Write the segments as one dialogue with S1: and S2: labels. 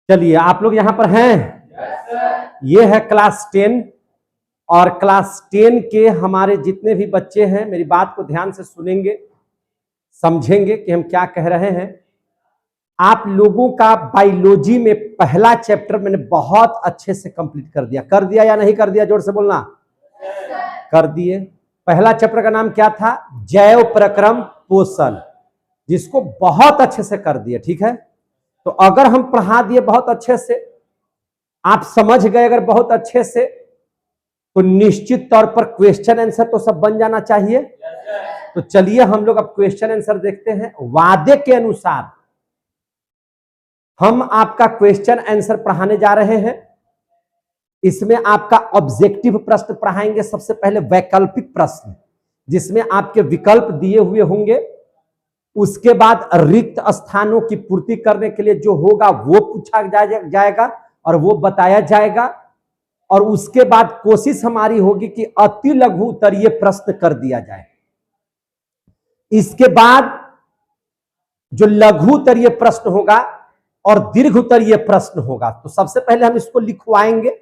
S1: चलिए आप लोग यहां पर हैं। ये है क्लास 10 और क्लास 10 के हमारे जितने भी बच्चे हैं मेरी बात को ध्यान से सुनेंगे, समझेंगे कि हम क्या कह रहे हैं। आप लोगों का बायोलॉजी में पहला चैप्टर मैंने बहुत अच्छे से कंप्लीट कर दिया या नहीं कर दिया? जोर से बोलना। कर दिए। पहला चैप्टर का नाम क्या था? जैव प्रक्रम पोषण, जिसको बहुत अच्छे से कर दिया। ठीक है, तो अगर हम पढ़ा दिए बहुत अच्छे से, आप समझ गए अगर बहुत अच्छे से, तो निश्चित तौर पर क्वेश्चन आंसर तो सब बन जाना चाहिए। तो चलिए हम लोग अब क्वेश्चन आंसर देखते हैं। वादे के अनुसार हम आपका क्वेश्चन आंसर पढ़ाने जा रहे हैं। इसमें आपका ऑब्जेक्टिव प्रश्न पढ़ाएंगे। सबसे पहले वैकल्पिक प्रश्न, जिसमें आपके विकल्प दिए हुए होंगे। उसके बाद रिक्त स्थानों की पूर्ति करने के लिए जो होगा वो पूछा जाएगा और वो बताया जाएगा। और उसके बाद कोशिश हमारी होगी कि अति लघु उत्तरीय प्रश्न कर दिया जाए। इसके बाद जो लघु उत्तरीय प्रश्न होगा और दीर्घ उत्तरीय प्रश्न होगा, तो सबसे पहले हम इसको लिखवाएंगे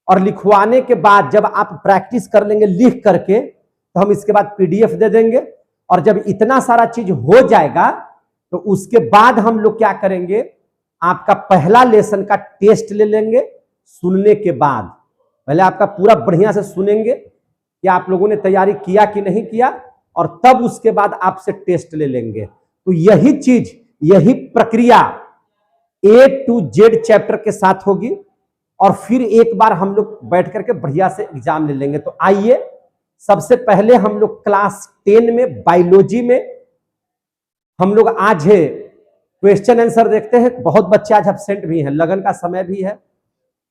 S1: और लिखवाने के बाद जब आप प्रैक्टिस कर लेंगे लिख करके, तो हम इसके बाद पीडीएफ दे देंगे। और जब इतना सारा चीज हो जाएगा तो उसके बाद हम लोग क्या करेंगे, आपका पहला लेसन का टेस्ट ले लेंगे। सुनने के बाद पहले आपका पूरा बढ़िया से सुनेंगे कि आप लोगों ने तैयारी किया कि नहीं किया, और तब उसके बाद आपसे टेस्ट ले लेंगे। तो यही चीज, यही प्रक्रिया A to Z चैप्टर के साथ होगी। और फिर एक बार हम लोग बैठ करके बढ़िया से एग्जाम ले लेंगे। तो आइए सबसे पहले हम लोग क्लास 10 में बायोलॉजी में हम लोग आज है क्वेश्चन आंसर देखते हैं। बहुत बच्चे आज एब्सेंट भी हैं, लगन का समय भी है,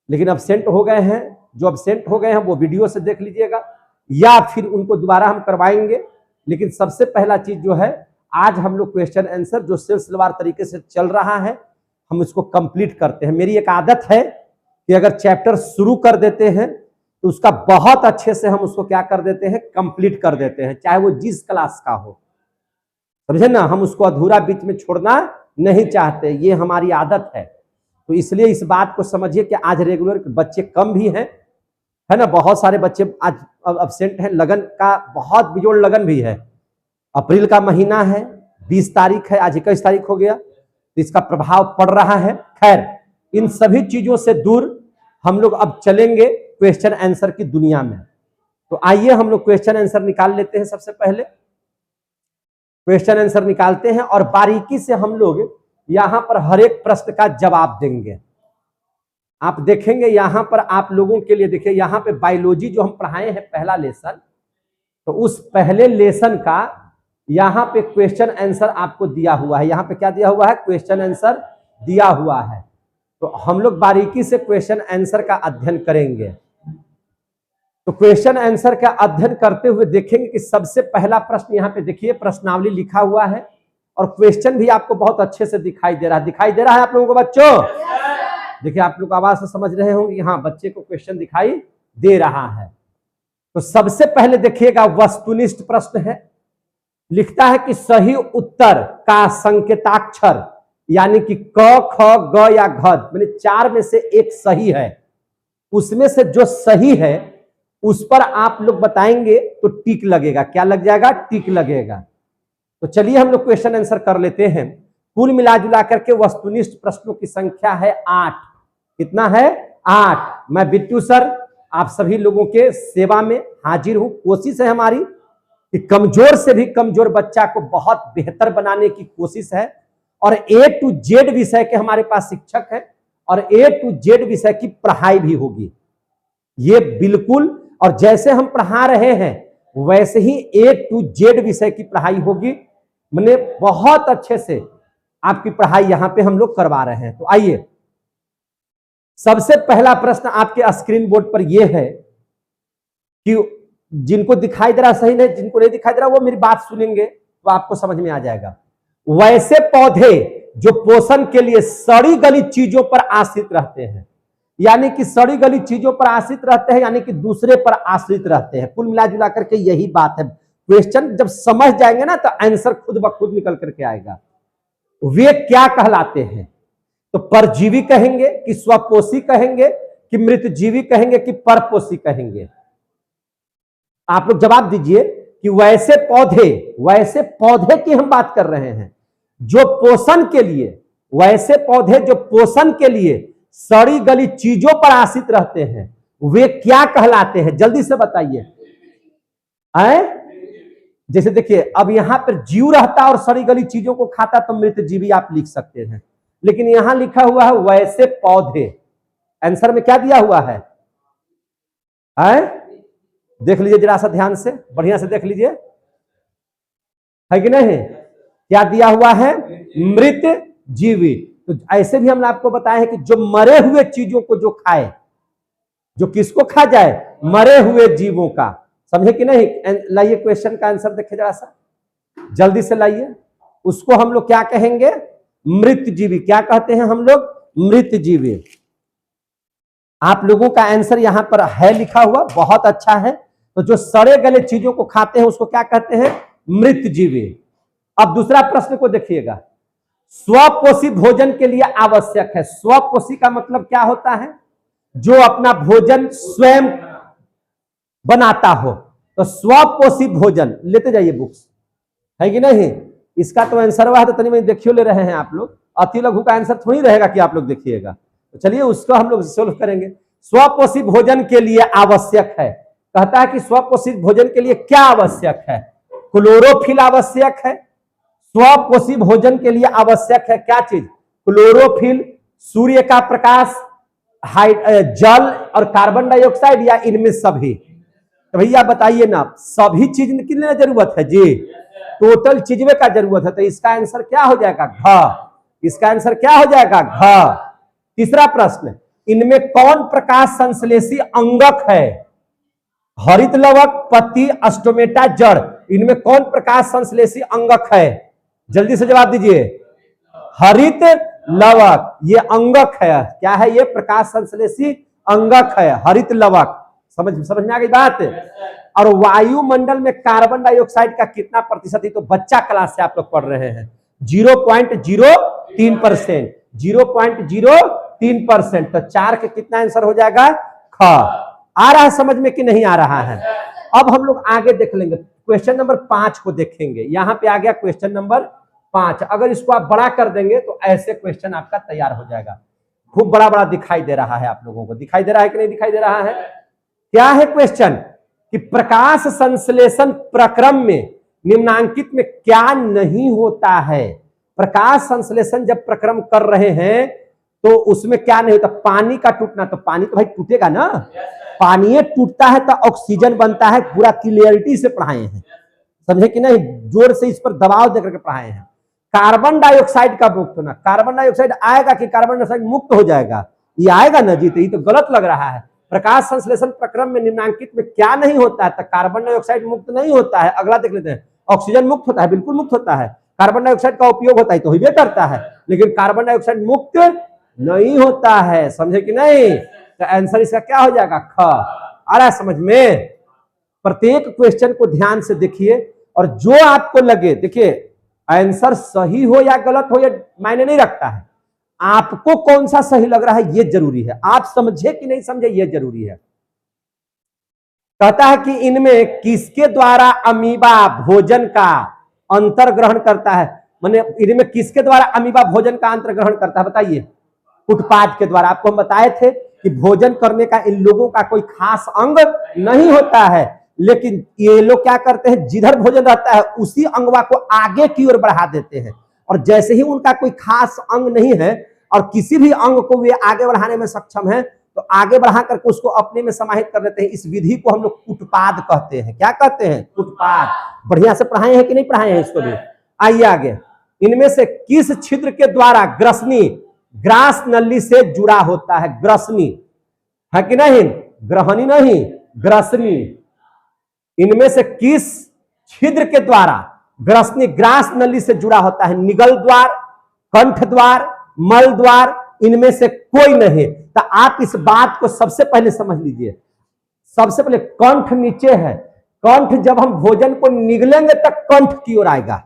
S1: लेकिन एब्सेंट हो गए हैं। जो एब्सेंट हो गए हैं वो वीडियो से देख लीजिएगा या फिर उनको दोबारा हम करवाएंगे। लेकिन सबसे पहला चीज जो है, आज हम लोग क्वेश्चन आंसर जो सिलसिलेवार तरीके से चल रहा है हम इसको कंप्लीट करते हैं। मेरी एक आदत है कि अगर चैप्टर शुरू कर देते हैं तो उसका बहुत अच्छे से हम उसको क्या कर देते हैं, कंप्लीट कर देते हैं, चाहे वो जिस क्लास का हो। समझे ना, हम उसको अधूरा बीच में छोड़ना नहीं चाहते, ये हमारी आदत है। तो इसलिए इस बात को समझिए कि आज रेगुलर बच्चे कम भी हैं, है ना। बहुत सारे बच्चे आज अब्सेंट हैं। लगन का बहुत बिजोड़ लगन भी है। अप्रैल का महीना है, 20 तारीख है, आज 21 तारीख हो गया, तो इसका प्रभाव पड़ रहा है। खैर, इन सभी चीजों से दूर हम लोग अब चलेंगे क्वेश्चन आंसर की दुनिया में। तो आइए हम लोग क्वेश्चन आंसर निकाल लेते हैं। सबसे पहले क्वेश्चन आंसर निकालते हैं और बारीकी से हम लोग यहां पर हर एक प्रश्न का जवाब देंगे। आप देखेंगे यहां पर आप लोगों के लिए, देखिए यहां पे बायोलॉजी जो हम पढ़ाए हैं पहला लेसन, तो उस पहले लेसन का यहां पे क्वेश्चन आंसर आपको दिया हुआ है। यहां पे क्या दिया हुआ है? क्वेश्चन आंसर दिया हुआ है। तो हम लोग बारीकी से क्वेश्चन आंसर का अध्ययन करेंगे। तो क्वेश्चन आंसर का अध्ययन करते हुए देखेंगे कि सबसे पहला प्रश्न यहाँ पे देखिए, प्रश्नावली लिखा हुआ है और क्वेश्चन भी आपको बहुत अच्छे से दिखाई दे रहा है। दिखाई दे रहा है आप लोगों को बच्चों? देखिए आप लोग आवाज से समझ रहे होंगे, हाँ बच्चे को क्वेश्चन दिखाई दे रहा है। तो सबसे पहले देखिएगा, वस्तुनिष्ठ प्रश्न है। लिखता है कि सही उत्तर का संकेताक्षर यानी कि क, ख, ग या घ, मैंने 4 में से एक सही है। उसमें से जो सही है उस पर आप लोग बताएंगे तो टिक लगेगा। क्या लग जाएगा? टिक लगेगा। तो चलिए हम लोग क्वेश्चन आंसर कर लेते हैं। कुल मिलाजुला करके वस्तुनिष्ठ प्रश्नों की संख्या है 8। कितना है? 8। मैं बिट्टू सर आप सभी लोगों के सेवा में हाजिर हूं। कोशिश है हमारी कि कमजोर से भी कमजोर बच्चा को बहुत बेहतर बनाने की कोशिश है। और A to Z विषय के हमारे पास शिक्षक है और A to Z विषय की पढ़ाई भी होगी, ये बिल्कुल। और जैसे हम पढ़ा रहे हैं वैसे ही A to Z विषय की पढ़ाई होगी। मैंने बहुत अच्छे से आपकी पढ़ाई यहां पे हम लोग करवा रहे हैं। तो आइए सबसे पहला प्रश्न आपके स्क्रीन बोर्ड पर यह है कि जिनको दिखाई दे रहा सही नहीं, जिनको नहीं दिखाई दे रहा वो मेरी बात सुनेंगे तो आपको समझ में आ जाएगा। वैसे पौधे जो पोषण के लिए सड़ी गली चीजों पर आश्रित रहते हैं, यानी कि सड़ी गली चीजों पर आश्रित रहते हैं, यानी कि दूसरे पर आश्रित रहते हैं। कुल मिला जुला करके यही बात है। क्वेश्चन जब समझ जाएंगे ना तो आंसर खुद ब खुद निकल करके आएगा। वे क्या कहलाते हैं? तो परजीवी कहेंगे कि स्वपोषी कहेंगे कि मृतजीवी कहेंगे कि परपोषी कहेंगे? आप लोग जवाब दीजिए कि वैसे पौधे की हम बात कर रहे हैं जो पोषण के लिए, वैसे पौधे जो पोषण के लिए सड़ी गली चीजों पर आश्रित रहते हैं, वे क्या कहलाते हैं? जल्दी से बताइए। जैसे देखिए, अब यहां पर जीव रहता और सड़ी गली चीजों को खाता तो मृतजीवी आप लिख सकते हैं, लेकिन यहां लिखा हुआ है वैसे पौधे। आंसर में क्या दिया हुआ है? देख लीजिए जरा सा ध्यान से, बढ़िया से देख लीजिए, है कि नहीं? क्या दिया हुआ है? मृत जीवी। तो ऐसे भी हमने आपको बताया है कि जो मरे हुए चीजों को जो खाए, जो किसको खा जाए? मरे हुए जीवों का। समझे कि नहीं? लाइए क्वेश्चन का आंसर देखे जरा सा, जल्दी से लाइए। उसको हम लोग क्या कहेंगे? मृत जीवी। क्या कहते हैं हम लोग? मृत जीवी। आप लोगों का आंसर यहां पर है लिखा हुआ, बहुत अच्छा है। तो जो सड़े गले चीजों को खाते हैं उसको क्या कहते हैं? मृत जीवी। अब दूसरा प्रश्न को देखिएगा, स्वपोषी भोजन के लिए आवश्यक है। स्वपोषी का मतलब क्या होता है? जो अपना भोजन स्वयं बनाता हो। तो स्वपोषी भोजन, लेते जाइए बुक्स, है कि नहीं? इसका तो आंसर हुआ है, तो तनी में देखियो ले रहे हैं आप लोग। अति लघु का आंसर थोड़ी रहेगा कि आप लोग देखिएगा। तो चलिए उसको हम लोग सोल्व करेंगे। स्वपोषी भोजन के लिए आवश्यक है, कहता है कि स्वपोषी भोजन के लिए क्या आवश्यक है? क्लोरोफिल आवश्यक है। स्वपोषी भोजन के लिए आवश्यक है क्या चीज? क्लोरोफिल, सूर्य का प्रकाश, जल और कार्बन डाइऑक्साइड, या इनमें सभी? तो भैया बताइए ना, सभी चीज की जरूरत है जी, टोटल चीजों का जरूरत है। तो इसका आंसर क्या हो जाएगा? घ। इसका आंसर क्या हो जाएगा? घ। तीसरा प्रश्न, इनमें कौन प्रकाश संश्लेषी अंगक है? हरित लवक, पत्ती, अस्टोमेटा, जड़। इनमें कौन प्रकाश संश्लेषी अंगक है? जल्दी से जवाब दीजिए। हरित लवक, ये अंगक है। क्या है ये? प्रकाश संश्लेषी अंगक है, हरित लवक। समझ में आ गई बात? और वायुमंडल में कार्बन डाइऑक्साइड का कितना प्रतिशत? तो बच्चा क्लास से आप लोग पढ़ रहे हैं, 0.03%। 0.03%। तो 4 के कितना आंसर हो जाएगा? ख। आ रहा है समझ में कि नहीं आ रहा है? अब हम लोग आगे देख लेंगे, क्वेश्चन नंबर 5 को देखेंगे। यहां पे आ गया क्वेश्चन नंबर 5। अगर इसको आप बड़ा कर देंगे तो ऐसे क्वेश्चन आपका तैयार हो जाएगा। खूब बड़ा बड़ा दिखाई दे रहा है, आप लोगों को दिखाई दे रहा है कि नहीं दिखाई दे रहा है? क्या है क्वेश्चन? कि प्रकाश संश्लेषण प्रक्रम में निम्नांकित में क्या नहीं होता है? प्रकाश संश्लेषण जब प्रक्रम कर रहे हैं तो उसमें क्या नहीं होता? पानी का टूटना। तो पानी तो भाई टूटेगा ना, पानी टूटता है तो ऑक्सीजन बनता है। पूरा क्लियरिटी से पढ़ाए हैं, समझे कि नहीं? जोर से इस पर दबाव देकर के पढ़ाए हैं। कार्बन डाइऑक्साइड का मुक्त होना, कार्बन डाइऑक्साइड आएगा कि कार्बन डाइऑक्साइड मुक्त हो जाएगा? ये आएगा ना जी, तो ये तो गलत लग रहा है। प्रकाश संश्लेषण प्रक्रम में निम्नांकित में क्या नहीं होता है? तो कार्बन डाइऑक्साइड मुक्त नहीं होता है। अगला देख लेते हैं, ऑक्सीजन मुक्त होता है, बिल्कुल मुक्त होता है। कार्बन डाइऑक्साइड का उपयोग होता है तो ही करता है, लेकिन कार्बन डाइऑक्साइड मुक्त नहीं होता है। समझे कि नहीं? तो आंसर इसका क्या हो जाएगा? ख। आ रहा है समझ में? प्रत्येक क्वेश्चन को ध्यान से देखिए, और जो आपको लगे, देखिए आंसर सही हो या गलत हो, या मायने नहीं रखता है। आपको कौन सा सही लग रहा है ये जरूरी है। आप समझे कि नहीं समझे ये जरूरी है। कहता है कि इनमें किसके द्वारा अमीबा भोजन का अंतर ग्रहण करता है? माने इनमें किसके द्वारा अमीबा भोजन का अंतर ग्रहण करता है? बताइए। उत्पाद के द्वारा। आपको हम बताए थे कि भोजन करने का इन लोगों का कोई खास अंग नहीं होता है, लेकिन ये लोग क्या करते हैं? जिधर भोजन रहता है उसी अंगवा को आगे की ओर बढ़ा देते हैं। और जैसे ही उनका कोई खास अंग नहीं है और किसी भी अंग को वे आगे बढ़ाने में सक्षम है, तो आगे बढ़ा करके उसको अपने में समाहित कर देते हैं। इस विधि को हम लोग उत्पाद कहते हैं। क्या कहते हैं? उत्पाद। बढ़िया से पढ़ाए हैं कि नहीं पढ़ाए हैं इसको भी? आइए आगे। इनमें से किस छिद्र के द्वारा ग्रसनी ग्रास नली से जुड़ा होता है? ग्रसनी है कि नहीं? ग्रहणी नहीं, ग्रसनी। इनमें से किस छिद्र के द्वारा ग्रसनी ग्रास नली से जुड़ा होता है? निगल द्वार, कंठ द्वार, मल द्वार, इनमें से कोई नहीं। तो आप इस बात को सबसे पहले समझ लीजिए। सबसे पहले कंठ नीचे है। कंठ जब हम भोजन को निगलेंगे तब कंठ की ओर आएगा।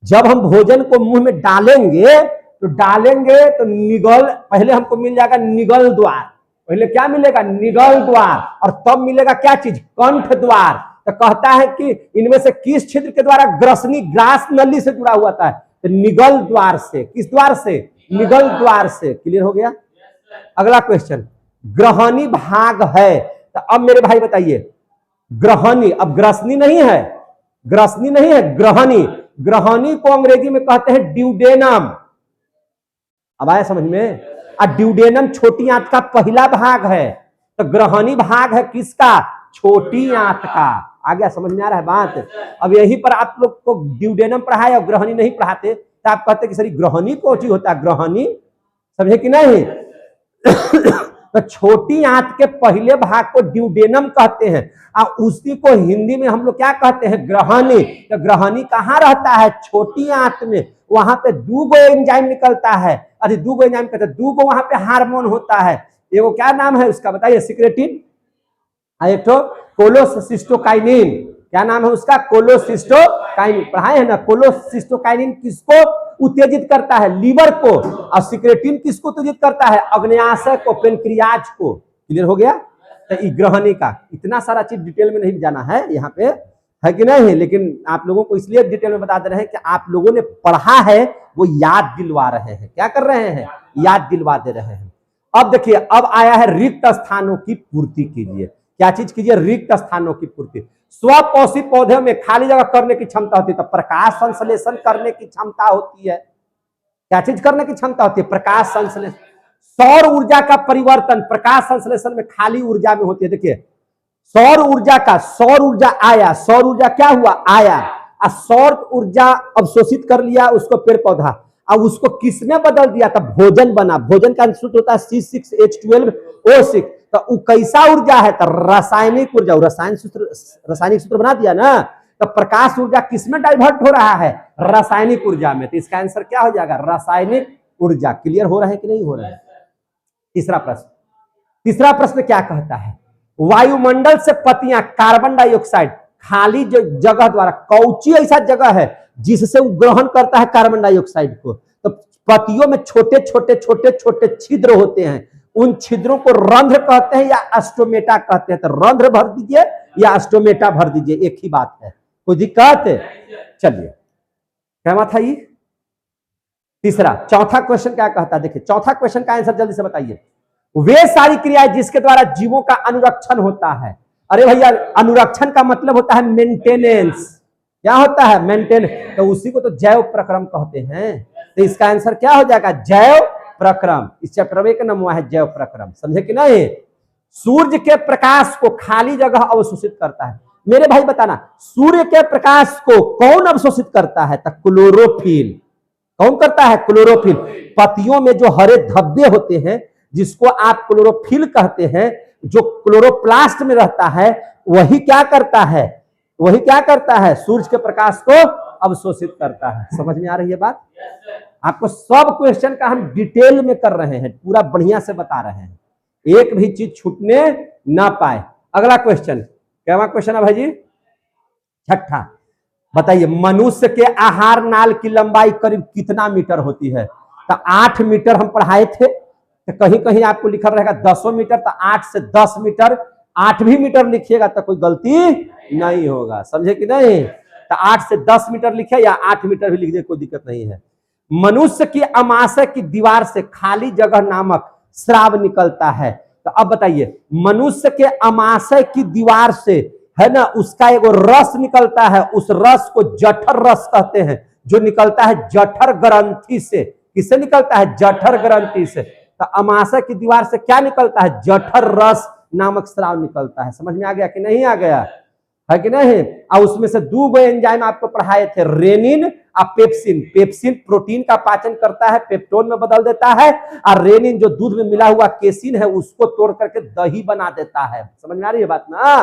S1: जब हम भोजन को मुंह में डालेंगे तो डालेंगे तो निगल, पहले हमको मिल जाएगा निगल द्वार, पहले क्या मिलेगा? निगल द्वार, और तब मिलेगा क्या चीज? कंठ द्वार। तो कहता है कि इनमें से किस छिद्र के द्वारा ग्रसनी, ग्रास नली से जुड़ा हुआ था? तो निगल द्वार से। किस द्वार से? निगल द्वार से। क्लियर हो गया? अगला क्वेश्चन, ग्रहणी भाग है। तो अब मेरे भाई बताइए, ग्रहणी, अब ग्रसनी नहीं है, ग्रसनी नहीं है, ग्रहणी। ग्रहणी को अंग्रेजी में कहते हैं ड्यूडेनम। अब आया समझ में? ड्यूडेनम छोटी आंत का पहला भाग है, तो ग्रहणी भाग है किसका? छोटी आंत का। आ गया? समझ में आ रहा है बात? अब यही पर आप लोग को ड्यूडेनम पढ़ाए और ग्रहणी नहीं पढ़ाते, तो आप कहते कि सर ग्रहणी कौन चीज होता है? ग्रहणी, समझे कि नहीं? तो छोटी आंत के पहले भाग को ड्यूडेनम कहते हैं, और उसी को हिंदी में हम लोग क्या कहते हैं? ग्रहणी। तो ग्रहणी कहाँ रहता है? छोटी आंत में। वहां पे दूगो एंजाइम निकलता है, अरे दूगो एंजाइम कहते हैं, दूगो वहां पे हार्मोन होता है। एगो क्या नाम है उसका बताइए? सिक्रेटिन, एक तो कोलोसिस्टोकाइनिन। क्या नाम है उसका? कोलोसिस्टोकाइनिन। पढ़ाए है ना? कोलोसिस्टोकाइनिन किसको उत्तेजित करता है? लीवर को। और सिक्रेटिन किसको उत्तेजित करता है? अग्न्याशय को, पेनक्रियाज को। क्लियर हो गया? तो ग्रहणी का इतना सारा चीज डिटेल में नहीं जाना है यहाँ पे, है कि नहीं? लेकिन आप लोगों को इसलिए डिटेल में बता दे रहे हैं कि आप लोगों ने पढ़ा है, वो याद दिलवा रहे हैं। क्या कर रहे हैं? याद दिलवा दे रहे हैं। अब देखिए, अब आया है रिक्त स्थानों की पूर्ति कीजिए। क्या चीज कीजिए? रिक्त स्थानों की पूर्ति। स्वपोषी पौधे में खाली जगह करने की क्षमता होती है, तो प्रकाश संश्लेषण करने की क्षमता होती है। क्या चीज करने की क्षमता होती है? प्रकाश संश्लेषण। सौर ऊर्जा का परिवर्तन प्रकाश संश्लेषण में खाली ऊर्जा में होती है। देखिए, सौर ऊर्जा का, सौर ऊर्जा आया, सौर ऊर्जा क्या हुआ? आया, और सौर ऊर्जा अवशोषित कर लिया उसको पेड़ पौधा, अब उसको किसने बदल दिया? था भोजन बना। भोजन का सूत्र होता है C6H12O6। तो वो कैसा ऊर्जा है? तो रासायनिक ऊर्जा। रासायनिक सूत्र बना दिया ना, तो प्रकाश ऊर्जा किसमें डाइवर्ट हो रहा है? रासायनिक ऊर्जा में। तो इसका आंसर क्या हो जाएगा? रासायनिक ऊर्जा। क्लियर हो रहा है कि नहीं हो रहा है? तीसरा प्रश्न, तीसरा प्रश्न क्या कहता है? वायुमंडल से पत्तियां कार्बन डाइऑक्साइड खाली जगह द्वारा, कौची ऐसा जगह है जिससे वो ग्रहण करता है कार्बन डाइऑक्साइड को? तो पत्तियों में छोटे छोटे छोटे छोटे छिद्र होते हैं, उन छिद्रों को रंध्र कहते हैं या अस्टोमेटा कहते हैं। तो रंध्र भर दीजिए या अस्टोमेटा भर दीजिए, एक ही बात है, कोई दिक्कत? चलिए, क्या बात है ये? तीसरा। चौथा क्वेश्चन क्या कहता है? देखिए, चौथा क्वेश्चन का आंसर जल्दी से बताइए। वे सारी क्रियाएं जिसके द्वारा जीवों का अनुरक्षण होता है। अरे भैया, अनुरक्षण का मतलब होता है मेंटेनेंस। क्या होता है? मेंटेनेंस। तो उसी को तो जैव प्रक्रम कहते हैं। तो इसका आंसर क्या हो जाएगा? जैव प्रक्रम। इस चैप्टर में एक नाम हुआ है जैव प्रक्रम, समझे कि नहीं? सूर्य के प्रकाश को खाली जगह अवशोषित करता है। मेरे भाई बताना, सूर्य के प्रकाश को कौन अवशोषित करता है? तो क्लोरोफिल। कौन करता है? क्लोरोफिल। पत्तियों में जो हरे धब्बे होते हैं, जिसको आप क्लोरोफिल कहते हैं, जो क्लोरोप्लास्ट में रहता है, वही क्या करता है? वही क्या करता है? सूर्य के प्रकाश को अवशोषित करता है। समझ में आ रही है बात? आपको सब क्वेश्चन का हम डिटेल में कर रहे हैं, पूरा बढ़िया से बता रहे हैं, एक भी चीज छूटने ना पाए। अगला क्वेश्चन, क्या क्वेश्चन है भाई जी? छठा, बताइए, मनुष्य के आहार नाल की लंबाई करीब कितना मीटर होती है? तो 8 मीटर हम पढ़ाए थे। तो कहीं कहीं आपको लिखा रहेगा 10 मीटर, तो 8 से 10 मीटर, 8 भी मीटर लिखिएगा तो कोई गलती नहीं होगा, समझे कि नहीं? तो 8 से 10 मीटर लिखे या 8 मीटर भी लिख दे, कोई दिक्कत नहीं है। मनुष्य की अमाशय की दीवार से खाली जगह नामक स्राव निकलता है। तो अब बताइए, मनुष्य के अमाशय की दीवार से, है ना, उसका एक रस निकलता है, उस रस को जठर रस कहते हैं, जो निकलता है जठर ग्रंथि से। किससे निकलता है? जठर ग्रंथि से। तो अमाशय की दीवार से क्या निकलता है? जठर रस नामक स्राव निकलता है। समझ में आ गया कि नहीं आ गया? है कि नहीं? और उसमें से 2 एंजाइम आपको पढ़ाए थे, रेनिन और पेप्सिन। पेप्सिन प्रोटीन का पाचन करता है, पेप्टोन में बदल देता है, और रेनिन जो दूध में मिला हुआ केसिन है, उसको तोड़ करके दही बना देता है। समझ में आ रही है बात ना?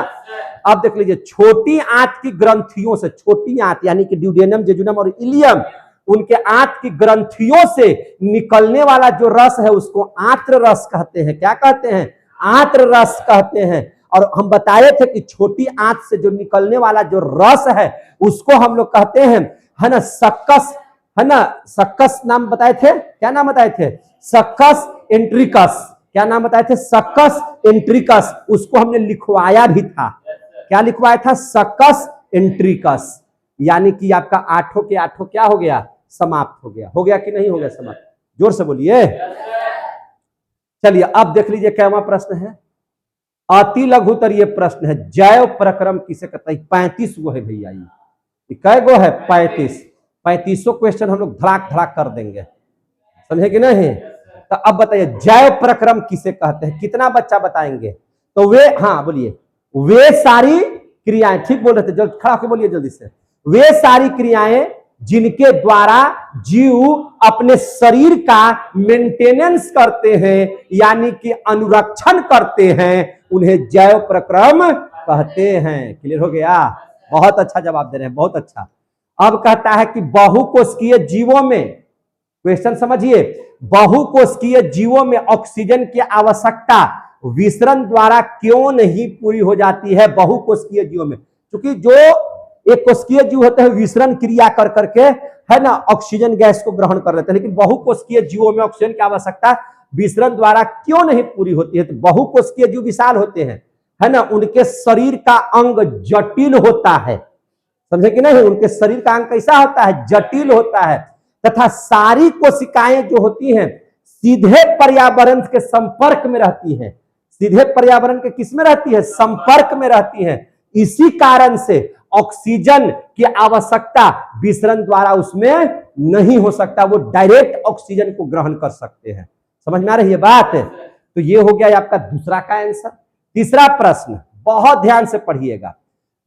S1: अब देख लीजिए, छोटी आंत की ग्रंथियों से, छोटी आंत यानी कि ड्यूडेनम, जेजुनम और इलियम, उनके आंत की ग्रंथियों से निकलने वाला जो रस है उसको आंत्र रस कहते हैं। क्या कहते हैं? आंत्र रस कहते हैं। और हम बताए थे कि छोटी आंत से जो निकलने वाला जो रस है उसको हम लोग कहते हैं, है ना, सक्कस है ना, सक्कस नाम बताए थे, क्या नाम बताए थे, सक्कस एंट्रिकस, क्या नाम बताए थे, सक्कस एंट्रिकस, उसको हमने लिखवाया भी था, क्या लिखवाया था, सक्कस एंट्रिकस, यानी कि आपका आठों के आठों क्या हो गया, समाप्त हो गया कि नहीं हो गया समाप्त, जोर से बोलिए। चलिए अब देख लीजिए कैवा प्रश्न है, अति लघुतरीय प्रश्न है, जैव प्रक्रम किसे कहता है, 35 गो है भैया, ये कै गो है, 35 क्वेश्चन हम लोग धड़ाक धड़ाक कर देंगे, समझे कि नहीं। तो अब बताइए जैव प्रक्रम किसे कहते हैं, कितना बच्चा बताएंगे, तो वे, हाँ बोलिए, वे सारी क्रियाएं, ठीक बोल रहे थे, जल्द खड़ा होकर बोलिए जल्दी से, वे सारी क्रियाएं जिनके द्वारा जीव अपने शरीर का मेंटेनेंस करते हैं, यानी कि अनुरक्षण करते हैं, उन्हें जैव प्रक्रम कहते हैं। क्लियर हो गया, बहुत अच्छा जवाब दे रहे हैं, बहुत अच्छा। अब कहता है कि बहुकोशिकीय जीवों में, क्वेश्चन समझिए, बहुकोशिकीय जीवों में ऑक्सीजन की आवश्यकता विसरण द्वारा क्यों नहीं पूरी हो जाती है, बहुकोशिकीय जीवों में, क्योंकि जो एक कोशिकीय जीव होते हैं विसरण क्रिया कर करके, है ना, ऑक्सीजन गैस को ग्रहण कर लेते हैं, लेकिन बहुकोशिकीय जीवों में ऑक्सीजन की आवश्यकता विसरण द्वारा क्यों नहीं पूरी होती है, तो बहुकोशिकीय जीव विशाल होते हैं, है ना, उनके शरीर का अंग जटिल होता है, समझे कि नहीं, उनके शरीर का अंग कैसा होता है, जटिल होता है, तथा सारी कोशिकाएं जो होती हैं सीधे पर्यावरण के संपर्क में रहती हैं, सीधे पर्यावरण के किस में रहती है, संपर्क में रहती हैं, इसी कारण से ऑक्सीजन की आवश्यकता विसरण द्वारा उसमें नहीं हो सकता, वो डायरेक्ट ऑक्सीजन को ग्रहण कर सकते हैं। समझ में आ रही है बात, तो ये हो गया आपका दूसरा का आंसर। तीसरा प्रश्न बहुत ध्यान से पढ़िएगा,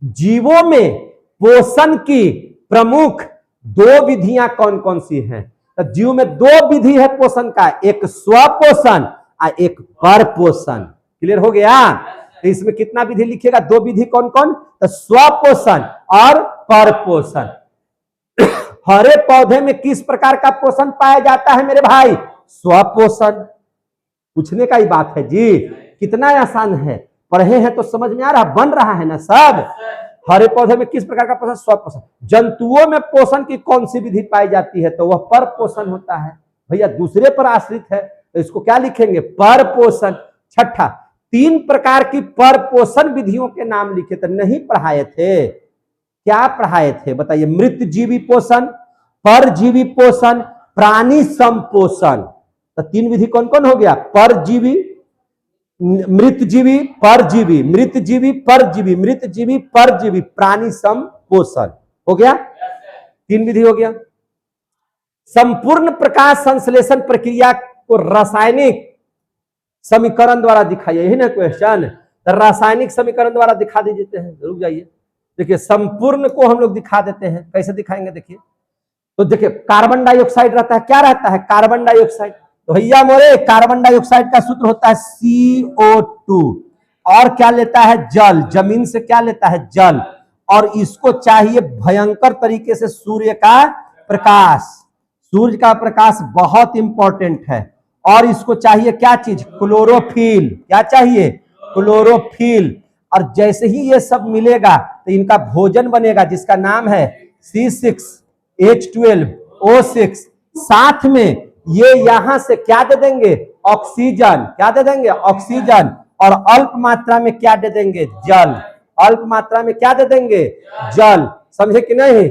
S1: जीवों में पोषण की प्रमुख दो विधियां कौन कौन सी हैं, तो जीव में दो विधि है पोषण का, एक स्वपोषण और एक परपोषण। क्लियर हो गया, तो इसमें कितना विधि लिखिएगा, दो विधि कौन कौन, तो स्वपोषण और परपोषण। हरे पौधे में किस प्रकार का पोषण पाया जाता है मेरे भाई, स्वपोषण। पूछने का ही बात है जी, कितना आसान है, पढ़े हैं तो समझ में आ रहा, बन रहा है ना सब। हरे पौधे में किस प्रकार का पोषण, स्वपोषण। जंतुओं में पोषण की कौन सी विधि पाई जाती है, तो वह परपोषण होता है, भैया दूसरे पर आश्रित है, तो इसको क्या लिखेंगे, परपोषण। छठा, 3 प्रकार की परपोषण विधियों के नाम लिखे थे, नहीं पढ़ाए थे, क्या पढ़ाए थे बताइए, मृतजीवी पोषण, परजीवी पोषण, प्राणी संपोषण। तो 3 विधि कौन कौन हो गया, परजीवी, मृतजीवी, परजीवी, मृतजीवी, परजीवी, मृतजीवी, परजीवी, प्राणी संपोषण, हो गया 3 विधि हो गया। संपूर्ण प्रकाश संश्लेषण प्रक्रिया को रासायनिक समीकरण द्वारा दिखाइए, यही ना क्वेश्चन, तो रासायनिक समीकरण द्वारा दिखा दीजिए हैं, रुक जाइए, देखिए संपूर्ण को हम लोग दिखा देते हैं, कैसे दिखाएंगे देखिए, तो देखिए कार्बन डाइऑक्साइड रहता है, क्या रहता है, कार्बन डाइऑक्साइड, तो भैया मोरे कार्बन डाइऑक्साइड का सूत्र होता है CO2, और क्या लेता है, जल, जमीन से क्या लेता है, जल, और इसको चाहिए भयंकर तरीके से सूर्य का प्रकाश, सूर्य का प्रकाश बहुत इंपॉर्टेंट है, और इसको चाहिए क्या चीज, क्लोरोफिल, क्या चाहिए, क्लोरोफिल, और जैसे ही ये सब मिलेगा तो इनका भोजन बनेगा जिसका नाम है C6H12O6, साथ में ये यहां से क्या दे देंगे, ऑक्सीजन, क्या दे देंगे, ऑक्सीजन, और अल्प मात्रा में क्या दे देंगे, जल, अल्प मात्रा में क्या दे देंगे, जल, समझे कि नहीं।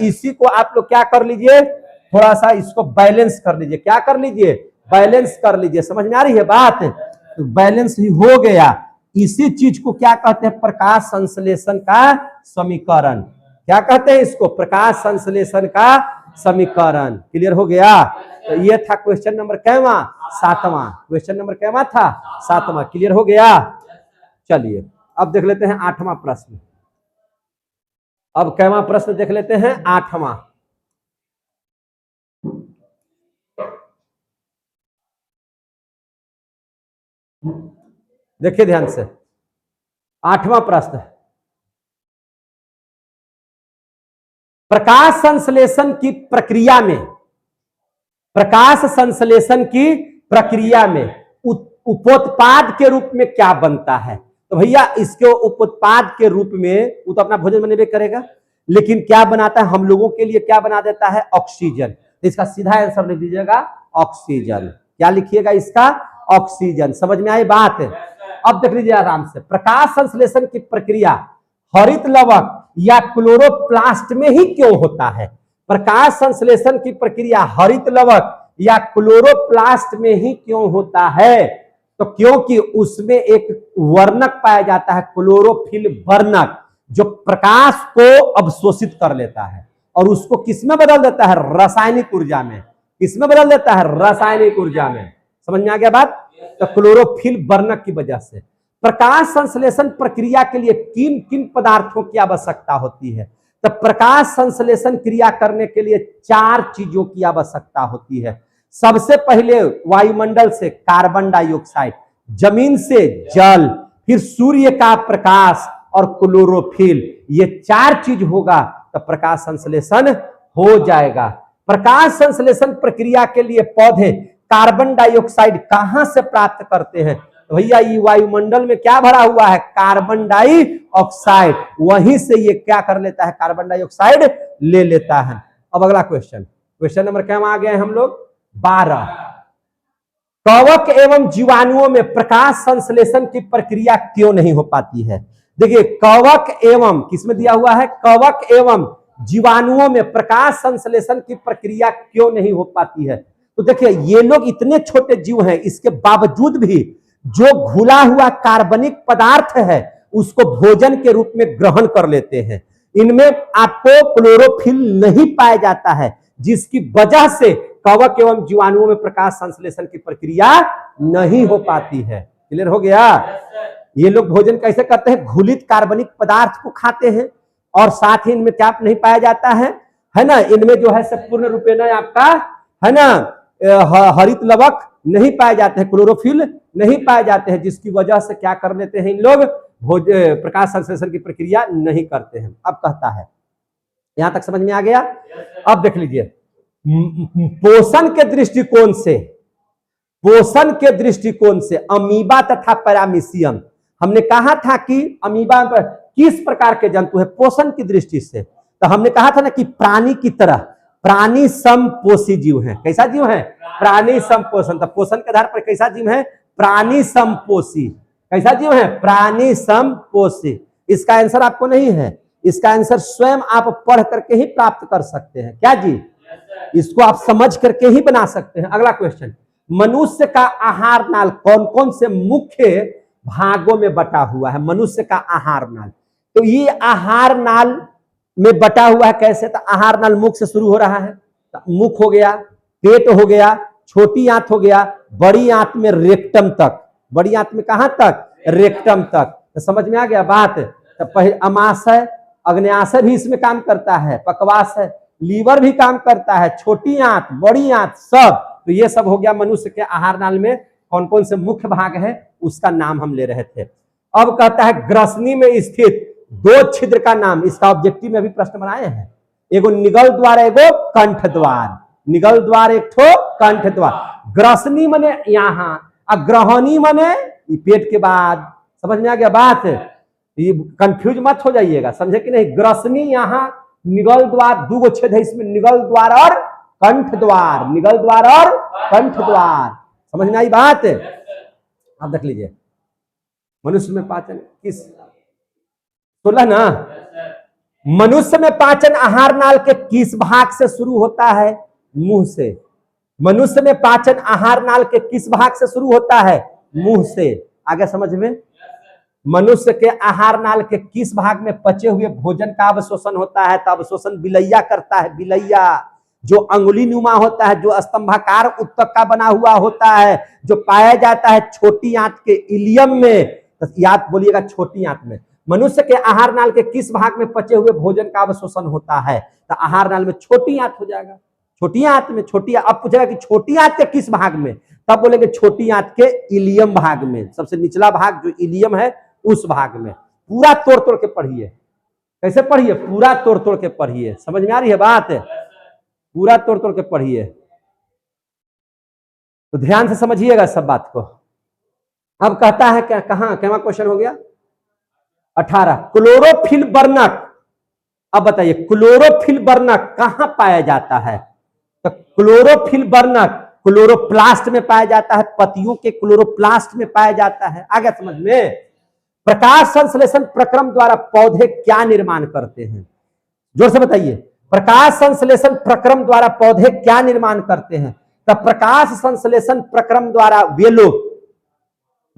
S1: इसी को आप लोग क्या कर लीजिए, थोड़ा सा इसको बैलेंस कर लीजिए, क्या कर लीजिए, बैलेंस कर लीजिए, समझ में आ रही है बात, तो बैलेंस ही हो गया। इसी चीज को क्या कहते हैं, प्रकाश संश्लेषण का समीकरण, क्या कहते हैं इसको, प्रकाश संश्लेषण का समीकरण। क्लियर हो गया, तो ये था क्वेश्चन नंबर कैवा, 7वां, क्वेश्चन नंबर कैवा था, 7वां। क्लियर हो गया, चलिए अब देख लेते हैं 8वां प्रश्न, अब कैवा प्रश्न देख लेते हैं, 8वां। देखिए ध्यान से, 8वां प्रश्न, प्रकाश संश्लेषण की प्रक्रिया में, प्रकाश संश्लेषण की प्रक्रिया में उपोत्पाद के रूप में क्या बनता है, तो भैया इसके उपोत्पाद के रूप में वो तो अपना भोजन बनेबे करेगा, लेकिन क्या बनाता है हम लोगों के लिए, क्या बना देता है, ऑक्सीजन। तो इसका सीधा आंसर लिख दीजिएगा ऑक्सीजन। क्या लिखिएगा इसका, ऑक्सीजन। समझ में आई बात? अब देख लीजिए आराम से, प्रकाश संश्लेषण की प्रक्रिया हरित लवक या क्लोरोप्लास्ट में ही क्यों होता है? प्रकाश संश्लेषण की प्रक्रिया हरित लवक या क्लोरोप्लास्ट में ही क्यों होता है? तो क्योंकि उसमें एक वर्णक पाया जाता है, क्लोरोफिल वर्णक, जो प्रकाश को अवशोषित कर लेता है और उसको किसमें बदल देता है, रासायनिक ऊर्जा में। किसमें बदल देता है, रासायनिक ऊर्जा में। समझ में आ गया बात? तो क्लोरोफिल वर्णक की वजह से प्रकाश संश्लेषण प्रक्रिया के लिए किन किन पदार्थों की आवश्यकता होती है? तो प्रकाश संश्लेषण क्रिया करने के लिए 4 चीजों की आवश्यकता होती है। सबसे पहले वायुमंडल से कार्बन डाइऑक्साइड, जमीन से जल, फिर सूर्य का प्रकाश और क्लोरोफिल। ये 4 चीज होगा तो प्रकाश संश्लेषण हो जाएगा। प्रकाश संश्लेषण प्रक्रिया के लिए पौधे कार्बन डाइऑक्साइड कहां से प्राप्त करते हैं? भैया ये वायुमंडल में क्या भरा हुआ है, कार्बन डाइऑक्साइड। वहीं से ये क्या कर लेता है, कार्बन डाइऑक्साइड ले लेता है। अब अगला क्वेश्चन, क्वेश्चन नंबर क्या आ गए हम लोग, 12। कवक एवं जीवाणुओं में प्रकाश संश्लेषण की प्रक्रिया क्यों नहीं हो पाती है? देखिए कवक एवं, किसमें दिया हुआ है, कवक एवं जीवाणुओं में प्रकाश संश्लेषण की प्रक्रिया क्यों नहीं हो पाती है? तो देखिए ये लोग इतने छोटे जीव हैं, इसके बावजूद भी जो घुला हुआ कार्बनिक पदार्थ है उसको भोजन के रूप में ग्रहण कर लेते हैं। इनमें आपको क्लोरोफिल नहीं पाया जाता है, जिसकी वजह से कवक एवं जीवाणुओं में प्रकाश संश्लेषण की प्रक्रिया नहीं हो पाती है। क्लियर हो गया? ये लोग भोजन कैसे करते हैं, घुलित कार्बनिक पदार्थ को खाते हैं और साथ ही इनमें क्या नहीं पाया जाता है ना, इनमें जो है पूर्ण रूपेण आपका है ना हरित लवक नहीं पाए जाते हैं, क्लोरोफिल नहीं पाए जाते हैं, जिसकी वजह से क्या कर लेते हैं इन लोग, प्रकाश संश्लेषण की प्रक्रिया नहीं करते हैं। अब कहता है, यहां तक समझ में आ गया? अब देख लीजिए, पोषण के दृष्टिकोण से, पोषण के दृष्टिकोण से अमीबा तथा पैरामीशियम, हमने कहा था कि अमीबा किस प्रकार के जंतु है पोषण की दृष्टि से, तो हमने कहा था ना कि प्राणी की तरह प्राणी समपोषी जीव है। कैसा जीव है, प्राणी समपोषण। तो पोषण के आधार पर कैसा जीव है, प्राणी समपोषी। कैसा जीव है, प्राणी समपोषी। इसका आंसर आपको नहीं है, इसका आंसर स्वयं आप पढ़ करके ही प्राप्त कर सकते हैं। क्या जी, इसको आप समझ करके ही बना सकते हैं। अगला क्वेश्चन, मनुष्य का आहार नाल कौन कौन से मुख्य भागों में बटा हुआ है? मनुष्य का आहार नाल, तो ये आहार नाल में बटा हुआ है कैसे? तो आहार नाल मुख से शुरू हो रहा है, तो मुख हो गया, पेट हो गया, छोटी आंत हो गया, बड़ी आंत में रेक्टम तक। बड़ी आंत में कहां तक, रेक्टम तक। तो समझ में आ गया बात? तो पहले अमाशय, अग्न्याशय भी इसमें काम करता है, पकवाशय, लीवर भी काम करता है, छोटी आंत, बड़ी आंत, सब। तो ये सब हो गया मनुष्य के आहार नाल में कौन कौन से मुख्य भाग है, उसका नाम हम ले रहे थे। अब कहता है ग्रसनी में स्थित 2 छिद्र का नाम। इसका ऑब्जेक्टिव में भी प्रश्न बनाए हैं, एगो निगल द्वार, एगो कंठ द्वार। निगल द्वार एक ठो, कंठ द्वार। ग्रसनी मने यहाँ, अग्रहणी मने पेट के बाद। समझ में आ गया बात? ये कंफ्यूज मत हो जाइएगा, समझे कि नहीं? ग्रसनी यहाँ, निगल द्वार, 2 छेद है इसमें, निगल द्वार और कंठ द्वार। निगल द्वार और कंठ द्वार, समझ में आई बात? अब देख लीजिए, मनुष्य में पाचन किस 16 ना, मनुष्य में पाचन आहार नाल के किस भाग से शुरू होता है? मुंह से। मनुष्य में पाचन आहार नाल के किस भाग से शुरू होता है? मुंह से। आगे समझ में, मनुष्य के आहार नाल के किस भाग में पचे हुए भोजन का अवशोषण होता है? तो अवशोषण बिलैया करता है। बिलैया जो अंगुली नुमा होता है, जो स्तंभाकार उत्तक का बना हुआ होता है, जो पाया जाता है छोटी आंत के इलियम में। तो याद बोलिएगा, छोटी आंत में। मनुष्य के आहार नाल के किस भाग में पचे हुए भोजन का अवशोषण होता है? तो आहार नाल में छोटी आंत हो जाएगा। छोटी आंत में, छोटी। अब पूछेगा कि छोटी आंत के किस भाग में, तब बोलेंगे छोटी आंत के इलियम भाग में। सबसे निचला भाग जो इलियम है उस भाग में। पूरा तोड़ तोड़ के पढ़िए। कैसे पढ़िए? पूरा तोड़ तोड़ के पढ़िए। समझ में आ रही है बात? पूरा तोड़ तोड़ के पढ़िए, तो ध्यान से समझिएगा सब बात को। अब कहता है क्या, कहां क्वेश्चन हो गया 18, क्लोरोफिल वर्णक अब बताइए क्लोरोफिल वर्णक कहां पाया जाता है? तो क्लोरोफिल वर्णक क्लोरोप्लास्ट में पाया जाता है, पत्तियों के क्लोरोप्लास्ट में पाया जाता है। आ गया समझ में? प्रकाश संश्लेषण प्रक्रम द्वारा पौधे क्या निर्माण करते हैं? जोर से बताइए, प्रकाश संश्लेषण प्रक्रम द्वारा पौधे क्या निर्माण करते हैं? तो प्रकाश संश्लेषण प्रक्रम द्वारा वे लोग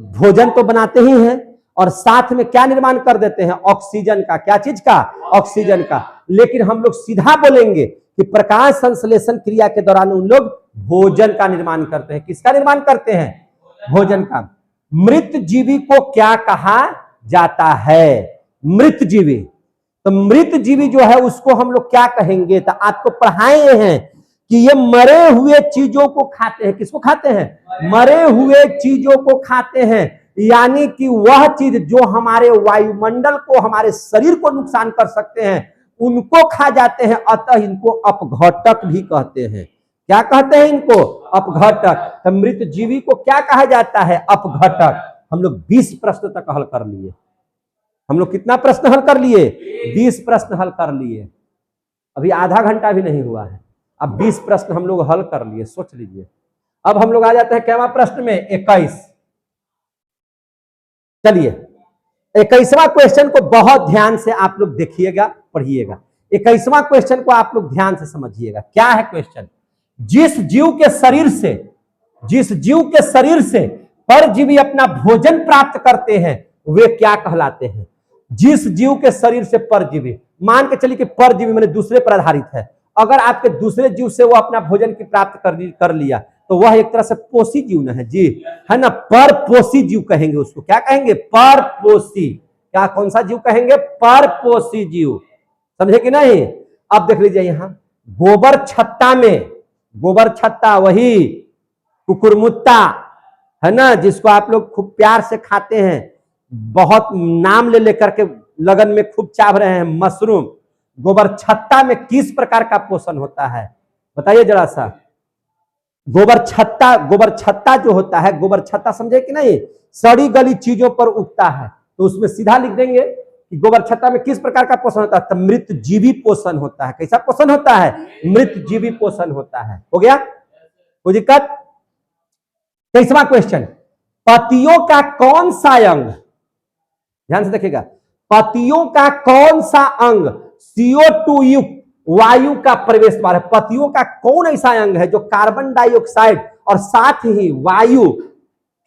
S1: भोजन तो बनाते ही हैं और साथ में क्या निर्माण कर देते हैं? ऑक्सीजन का। क्या चीज का? ऑक्सीजन का। लेकिन हम लोग सीधा बोलेंगे कि प्रकाश संश्लेषण क्रिया के दौरान उन लोग भोजन का निर्माण करते हैं। किसका निर्माण करते हैं? भोजन का। मृत जीवी को क्या कहा जाता है? मृत जीवी। तो मृत जीवी जो है उसको हम लोग क्या कहेंगे? तो आपको पढ़ाए हैं कि ये मरे हुए चीजों को खाते हैं। किसको खाते हैं? मरे हुए चीजों को खाते हैं, यानी कि वह चीज जो हमारे वायुमंडल को, हमारे शरीर को नुकसान कर सकते हैं, उनको खा जाते हैं। अतः इनको अपघटक भी कहते हैं। क्या कहते हैं इनको? अपघटक। तो मृत जीवी को क्या कहा जाता है? अपघटक। हम लोग 20 प्रश्न तक हल कर लिए। हम लोग कितना प्रश्न हल कर लिए? 20 प्रश्न हल कर लिए। अभी आधा घंटा भी नहीं हुआ है, अब 20 प्रश्न हम लोग हल कर लिए। सोच लीजिए। अब हम लोग आ जाते हैं क्या प्रश्न में? 21। चलिए 21वां क्वेश्चन को बहुत ध्यान से आप लोग देखिएगा, पढ़िएगा। 21वां क्वेश्चन को आप लोग ध्यान से समझिएगा। क्या है क्वेश्चन? जिस जीव के शरीर से परजीवी अपना भोजन प्राप्त करते हैं वे क्या कहलाते हैं? जिस जीव के शरीर से परजीवी, मान के चलिए कि परजीवी माने दूसरे पर आधारित है। अगर आपके दूसरे जीव से वो अपना भोजन की प्राप्त कर लिया तो वह एक तरह से पोषी जीव न है जी, है ना? परपोषी जीव कहेंगे उसको। क्या कहेंगे? परपोषी। क्या, कौन सा जीव कहेंगे? परपोषी जीव। समझे कि नहीं? अब देख लीजिए यहां गोबर छत्ता वही कुकुरमुत्ता, है ना, जिसको आप लोग खूब प्यार से खाते हैं, बहुत नाम ले लेकर के लगन में खूब चाव रहे हैं, मशरूम। गोबर छत्ता में किस प्रकार का पोषण होता है बताइए जरा सा? गोबर छत्ता जो होता है, गोबर छत्ता समझे कि नहीं? सड़ी गली चीजों पर उगता है। तो उसमें सीधा लिख देंगे कि गोबर छत्ता में किस प्रकार का पोषण होता है? तो मृत जीवी पोषण होता है। कैसा पोषण होता है? मृत जीवी पोषण होता है। हो गया? कोई दिक्कत? 23वां क्वेश्चन, पतियों का कौन सा अंग, ध्यान से देखिएगा, पतियों का कौन सा अंग CO2 युक्त वायु का प्रवेश द्वार है? पतियों का कौन ऐसा अंग है जो कार्बन डाइऑक्साइड और साथ ही वायु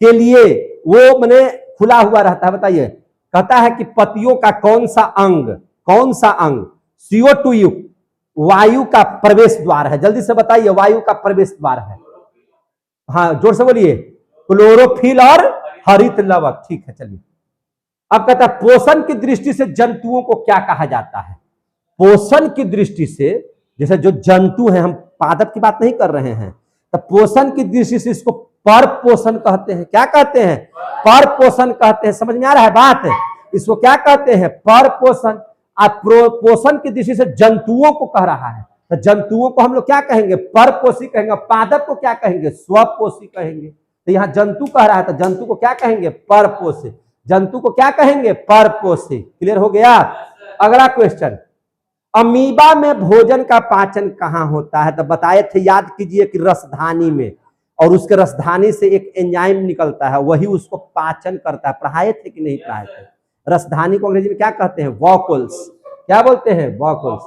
S1: के लिए वो माने खुला हुआ रहता है? बताइए। कहता है कि पतियों का कौन सा अंग CO2 युक्त वायु का प्रवेश द्वार है? जल्दी से बताइए, वायु का प्रवेश द्वार है। हाँ जोर से बोलिए। क्लोरोफिल और हरित लवक। ठीक है, चलिए। अब कहता है पोषण की दृष्टि से जंतुओं को क्या कहा जाता है? पोषण की दृष्टि से, जैसे जो जंतु हैं, हम पादप की बात नहीं कर रहे हैं, तो पोषण की दृष्टि से इसको पर पोषण कहते हैं। क्या कहते हैं? पर पोषण कहते हैं। समझ में आ रहा है बात? इसको क्या कहते हैं? पर पोषण। आप पोषण की दृष्टि से जंतुओं को कह रहा है, तो जंतुओं को हम लोग क्या कहेंगे? परपोषी कहेंगे। पादप को क्या कहेंगे? स्वपोषी कहेंगे। तो यहाँ जंतु कह रहा है तो जंतु को क्या कहेंगे? परपोषी। जंतु को क्या कहेंगे? परपोषी। क्लियर हो गया? अगला क्वेश्चन, अमीबा में भोजन का पाचन कहां होता है? तो बताए थे, याद कीजिए कि रसधानी में, और उसके रसधानी से एक एंजाइम निकलता है, वही उसको पाचन करता है। पढ़ाए थे कि नहीं पढ़ाए थे? रसधानी को अंग्रेजी में क्या कहते हैं? वॉकल्स। क्या बोलते हैं? वॉकल्स।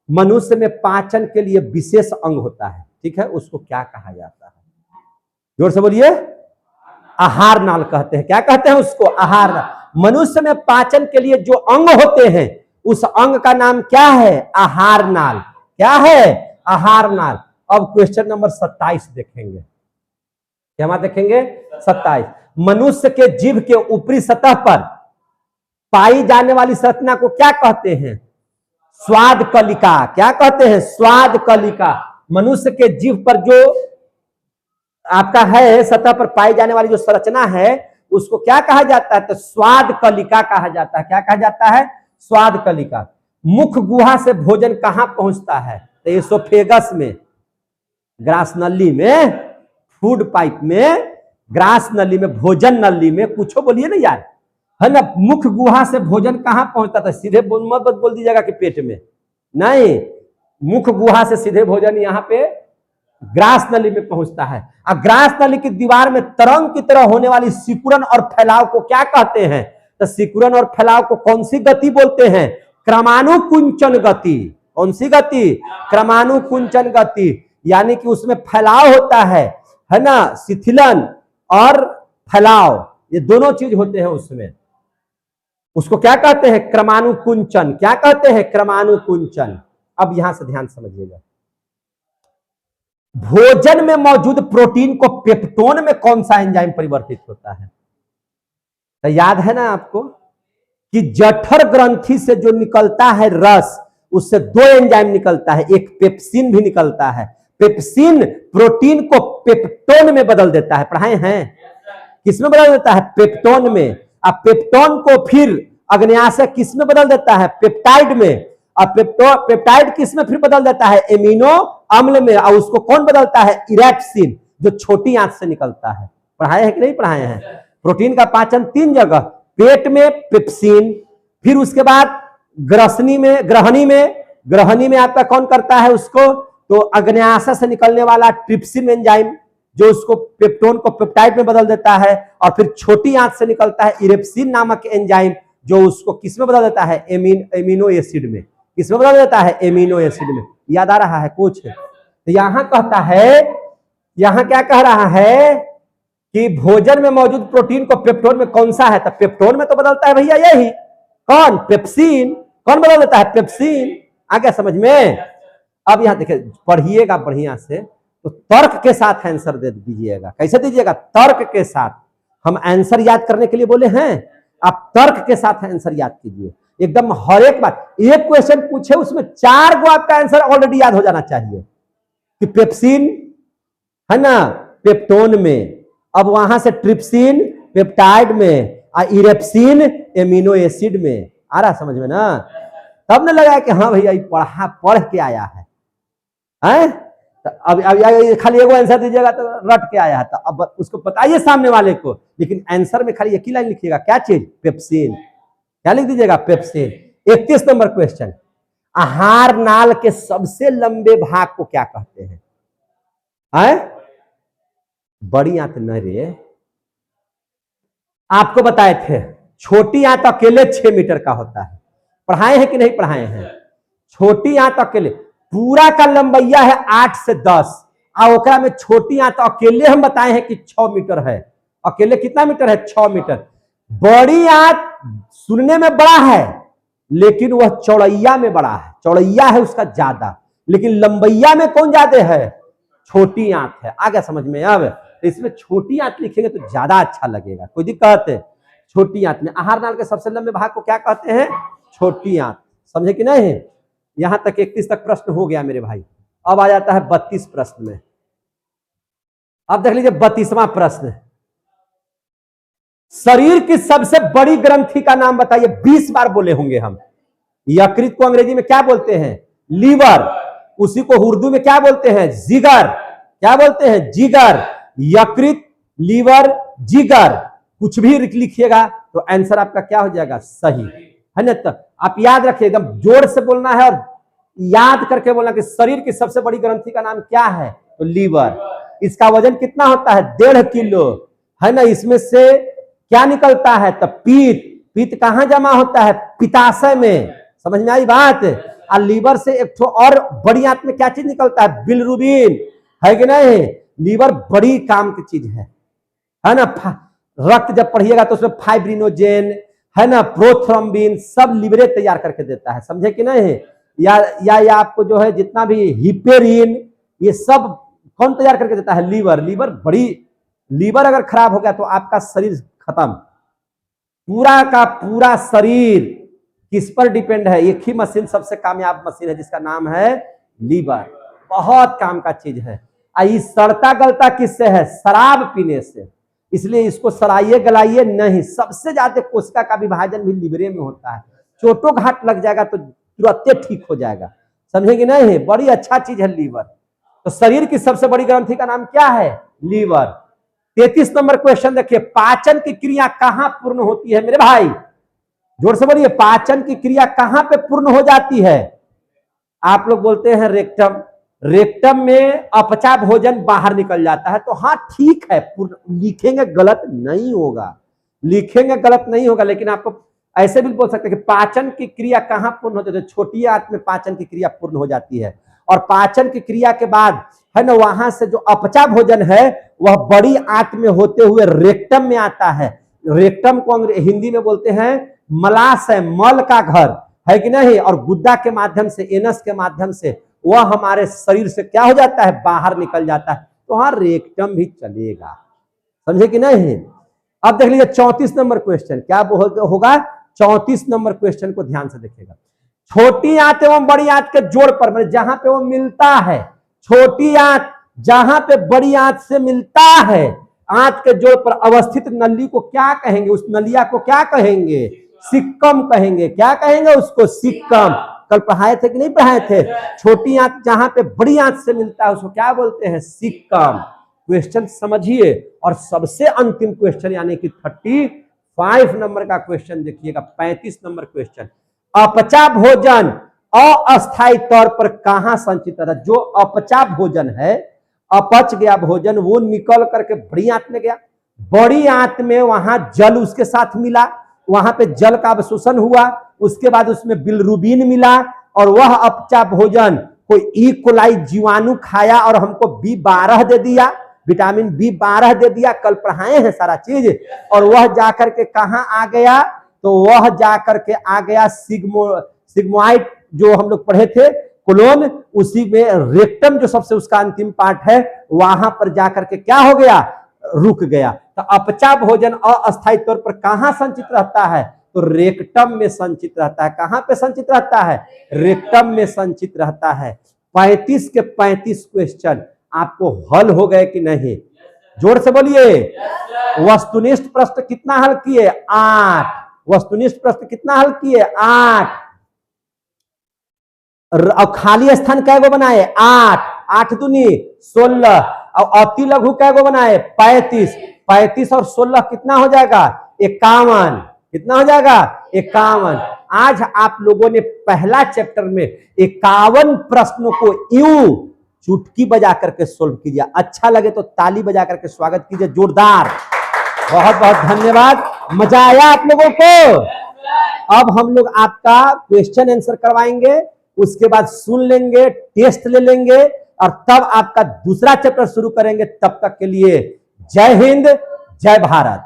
S1: मनुष्य में पाचन के लिए विशेष अंग होता है, ठीक है, उसको क्या कहा जाता है? जोर से बोलिए। आहार नाल कहते हैं। क्या कहते हैं उसको? आहार नाल। मनुष्य में पाचन के लिए जो अंग होते हैं उस अंग का नाम क्या है? आहार नाल। क्या है? आहार नाल। अब क्वेश्चन नंबर 27 देखेंगे। क्या देखेंगे? 27। मनुष्य के जीभ के ऊपरी सतह पर पाई जाने वाली संरचना को क्या कहते हैं? स्वाद कलिका। क्या कहते हैं? स्वाद कलिका। मनुष्य के जीभ पर जो आपका है सतह पर पाई जाने वाली जो संरचना है उसको क्या कहा जाता है? तो स्वाद कलिका कहा जाता है। क्या कहा जाता है? स्वाद कलिका। मुख गुहा से भोजन कहां पहुंचता है? तो एसोफेगस में, ग्रास नली में, फूड पाइप में, ग्रास नली में, भोजन नली में, कुछ बोलिए ना यार, है ना? मुख गुहा से भोजन कहां पहुंचता था? सीधे मत बोल दीजिएगा कि पेट में। नहीं, मुख गुहा से सीधे भोजन यहाँ पे ग्रास नली में पहुंचता है। और ग्रास नली की दीवार में तरंग की तरह होने वाली सिकुड़न और फैलाव को क्या कहते हैं? तो सिकुड़न और फैलाव को कौन सी गति बोलते हैं? क्रमानुकुंचन गति। कौन सी गति? क्रमानुकुंचन गति। यानी कि उसमें फैलाव होता है ना, शिथिलन और फैलाव, ये दोनों चीज होते हैं उसमें। उसको क्या कहते हैं? क्रमानुकुंचन। क्या कहते हैं? क्रमानुकुंचन। अब यहां से ध्यान समझिएगा, भोजन में मौजूद प्रोटीन को पेप्टोन में कौन सा एंजाइम परिवर्तित होता है? तो याद है ना आपको कि जठर ग्रंथि से जो निकलता है रस, उससे दो एंजाइम निकलता है, एक पेप्सिन भी निकलता है। पेप्सिन प्रोटीन को पेप्टोन में बदल देता है। पढ़ाए हैं? किसमें बदल देता है? पेप्टोन में। अब पेप्टोन को फिर अग्न्याशय किस में बदल देता है? पेप्टाइड में। और पेप्टाइड किस में फिर बदल देता है? एमिनो अम्ल में। और उसको कौन बदलता है? इरेप्सिन, जो छोटी आंत से निकलता है। पढ़ाए हैं कि नहीं पढ़ाए हैं? प्रोटीन का पाचन 3 जगह, पेट में पेप्सिन, फिर उसके बाद ग्रसनी में, ग्रहणी में आपका कौन करता है उसको? तो अग्न्याशय से निकलने वाला ट्रिप्सिन एंजाइम, जो उसको पेप्टोन को पेप्टाइड में बदल देता है। और फिर छोटी आंत से निकलता है इरेप्सिन नामक एंजाइम, जो उसको किस में बदल देता है? एमिनो एसिड में। किसमें बदल देता है? एमिनो एसिड में। याद आ रहा है कुछ? तो यहां कहता है, यहां क्या कह रहा है कि भोजन में मौजूद प्रोटीन को पेप्टोन में कौन सा है? तो पेप्टोन में तो बदलता है भैया यही, कौन? पेप्सिन। कौन बदल देता है? पेप्सिन। आ गया समझ में? अब यहां देखिए, पढ़िएगा बढ़िया से, तो तर्क के साथ आंसर दे दीजिएगा। कैसे दीजिएगा? तर्क के साथ। हम आंसर याद करने के लिए बोले हैं, आप तर्क के साथ आंसर याद कीजिए एकदम। हर एक बात, एक क्वेश्चन पूछे उसमें 4 गो आपका आंसर ऑलरेडी याद हो जाना चाहिए कि पेप्सिन है ना पेप्टोन में, अब वहां से ट्रिप्सिन पेप्टाइड में, और इरेप्सिन एमिनो एसिड में। आ रहा समझ में ना? तब न लगा कि हाँ भैया पढ़ के आया है। तो अब खाली एगो आंसर दीजिएगा तो रट के आया है, तो अब उसको बताइए सामने वाले को, लेकिन आंसर में खाली एक ही लाइन लिखिएगा। क्या चीज? पेप्सिन। क्या लिख दीजिएगा? पेप्सिन। 31 नंबर क्वेश्चन, आहार नाल के सबसे लंबे भाग को क्या कहते हैं? बड़ी आंत न रे, आपको बताए थे छोटी आंत अकेले 6 मीटर का होता है। पढ़ाए हैं कि नहीं पढ़ाए हैं? छोटी आंत अकेले, पूरा का लंबैया है 8 से 10, और ओकरा में छोटी आंत अकेले हम बताए हैं कि 6 मीटर है। अकेले कितना मीटर है? 6 मीटर। बड़ी आंत सुनने में बड़ा है, लेकिन वह चौड़ैया में बड़ा है। चौड़ैया है उसका ज्यादा, लेकिन लंबैया में कौन ज्यादा है? छोटी आंत है। आ गया समझ में? अब तो इसमें छोटी आंत लिखेंगे तो ज्यादा अच्छा लगेगा। कोई दिक्कत है? छोटी आंत में आहार नाल के सबसे लंबे भाग को क्या कहते हैं? छोटी आंत। समझे कि नहीं? यहां तक 31 तक प्रश्न हो गया मेरे भाई। अब आ जाता है 32 प्रश्न में। अब देख लीजिए 32वां प्रश्न, शरीर की सबसे बड़ी ग्रंथि का नाम बताइए। 20 बार बोले होंगे हम। यकृत को अंग्रेजी में क्या बोलते हैं? लीवर। उसी को उर्दू में क्या बोलते हैं? जिगर। क्या बोलते हैं? जिगर। यकृत, लीवर, जिगर, कुछ भी लिखिएगा तो आंसर आपका क्या हो जाएगा? सही है ना? तो आप याद रखिए, एकदम जोर से बोलना है और याद करके बोलना कि शरीर की सबसे बड़ी ग्रंथि का नाम क्या है? तो लीवर। इसका वजन कितना होता है? 1.5 किलो है ना? इसमें से क्या निकलता है? तो पीत। पीत कहां जमा होता है? पित्ताशय में। समझ में आई बात? और लीवर से एक और बड़ी आंत में क्या चीज निकलता है? बिलिरुबिन। है कि नहीं? लीवर बड़ी काम की चीज है ना? रक्त जब पढ़िएगा तो उसमें फाइब्रिनोजेन है ना, प्रोथ्रोम्बिन, सब लीवरे तैयार करके देता है। समझे कि नहीं? या आपको जो है जितना भी हिपेरिन, ये सब कौन तैयार करके देता है? लीवर। लीवर बड़ी, लीवर अगर खराब हो गया तो आपका शरीर खत्म। पूरा का पूरा शरीर किस पर डिपेंड है? एक ही मशीन सबसे कामयाब मशीन है, जिसका नाम है लीवर। बहुत काम का चीज है। इस सड़ता गलता किससे है? शराब पीने से। इसलिए इसको सराइए गलाइए नहीं। सबसे ज्यादा कोशिका का विभाजन भी लीवरे में होता है। चोटो घाट लग जाएगा तो तुरंत ठीक हो जाएगा। समझे कि नहीं? बड़ी अच्छा चीज है लीवर। तो शरीर की सबसे बड़ी ग्रंथि का नाम क्या है? लीवर। 33 नंबर क्वेश्चन देखिए, पाचन की क्रिया कहां पूर्ण होती है मेरे भाई? जोर से बोलिए, पाचन की क्रिया कहां पे पूर्ण हो जाती है? आप लोग बोलते हैं रेक्टम, रेक्टम में अपचा भोजन बाहर निकल जाता है, तो हाँ ठीक है, लिखेंगे गलत नहीं होगा, लिखेंगे गलत नहीं होगा, लेकिन आपको ऐसे भी बोल सकते हैं कि पाचन की क्रिया कहां पूर्ण होती है, तो छोटी आंत में पाचन की क्रिया पूर्ण हो जाती है, और पाचन की क्रिया के बाद है ना, वहां से जो अपचा भोजन है वह बड़ी आंत में होते हुए रेक्टम में आता है। रेक्टम को हिंदी में बोलते हैं मलाशय, मल का घर, है कि नहीं, और गुद्दा के माध्यम से, एनस के माध्यम से वह हमारे शरीर से क्या हो जाता है, बाहर निकल जाता है, तो हाँ रेक्टम भी चलेगा, समझे कि नहीं। अब देख लीजिए 34 नंबर क्वेश्चन क्या होगा। 34 नंबर क्वेश्चन को ध्यान से देखिएगा। छोटी आंत एवं बड़ी आंत के जोड़ पर, मतलब जहां पे वो मिलता है, छोटी आंत जहां पे बड़ी आंत से मिलता है, आंत के जोड़ पर अवस्थित नली को क्या कहेंगे, उस नलिया को क्या कहेंगे, सिक्कम कहेंगे। क्या कहेंगे उसको, सिक्कम। कल पढ़ाए थे कि नहीं पढ़ाए थे, छोटी आंत जहां पे बड़ी आंत से मिलता है उसको क्या बोलते हैं, सिक्कम। क्वेश्चन समझिए। और सबसे अंतिम क्वेश्चन यानी कि 35 नंबर का क्वेश्चन देखिएगा, 35 नंबर क्वेश्चन, अपचा भोजन अस्थायी तौर पर कहां संचित रहता है। जो अपचा भोजन है, अपच गया भोजन, वो निकल करके बड़ी आंत में गया, बड़ी आंत में वहां जल उसके साथ मिला, वहां पे जल का अवशोषण हुआ, उसके बाद उसमें बिलरुबिन मिला, और वह अपचा भोजन कोई ई कोलाई जीवाणु खाया और हमको B12 दे दिया, विटामिन B12 दे दिया, कल पढ़ाए हैं सारा चीज, और वह जाकर के कहां आ गया, तो वह जाकर के आ गया सिग्मोइड, जो हम लोग पढ़े थे कोलोन, उसी में रेक्टम जो सबसे उसका अंतिम पार्ट है, वहां पर जाकर के क्या हो गया, रुक गया। तो अपचा भोजन अस्थायी तौर पर कहां संचित रहता है, तो रेक्टम में संचित रहता है। कहां पे संचित रहता है, रेक्टम में संचित रहता है। 35 के 35 क्वेश्चन आपको हल हो गए कि नहीं, जोर से बोलिए। वस्तुनिष्ठ प्रश्न कितना हल किए, 8। वस्तुनिष्ठ प्रश्न कितना हल किए, 8। और खाली स्थान कैगो बनाए, 8। 8 दूनी 16, और अति लघु कैगो बनाए, 35। 35 और 16 कितना हो जाएगा, 51। कितना हो जाएगा, 51। आज आप लोगों ने पहला चैप्टर में 51 प्रश्नों को यूं चुटकी बजा करके सोल्व कीजिए। अच्छा लगे तो ताली बजा करके स्वागत कीजिए, जोरदार। बहुत बहुत धन्यवाद, मजा आया आप लोगों को। अब हम लोग आपका क्वेश्चन आंसर करवाएंगे, उसके बाद सुन लेंगे, टेस्ट ले लेंगे, और तब आपका दूसरा चैप्टर शुरू करेंगे। तब तक के लिए जय हिंद, जय भारत।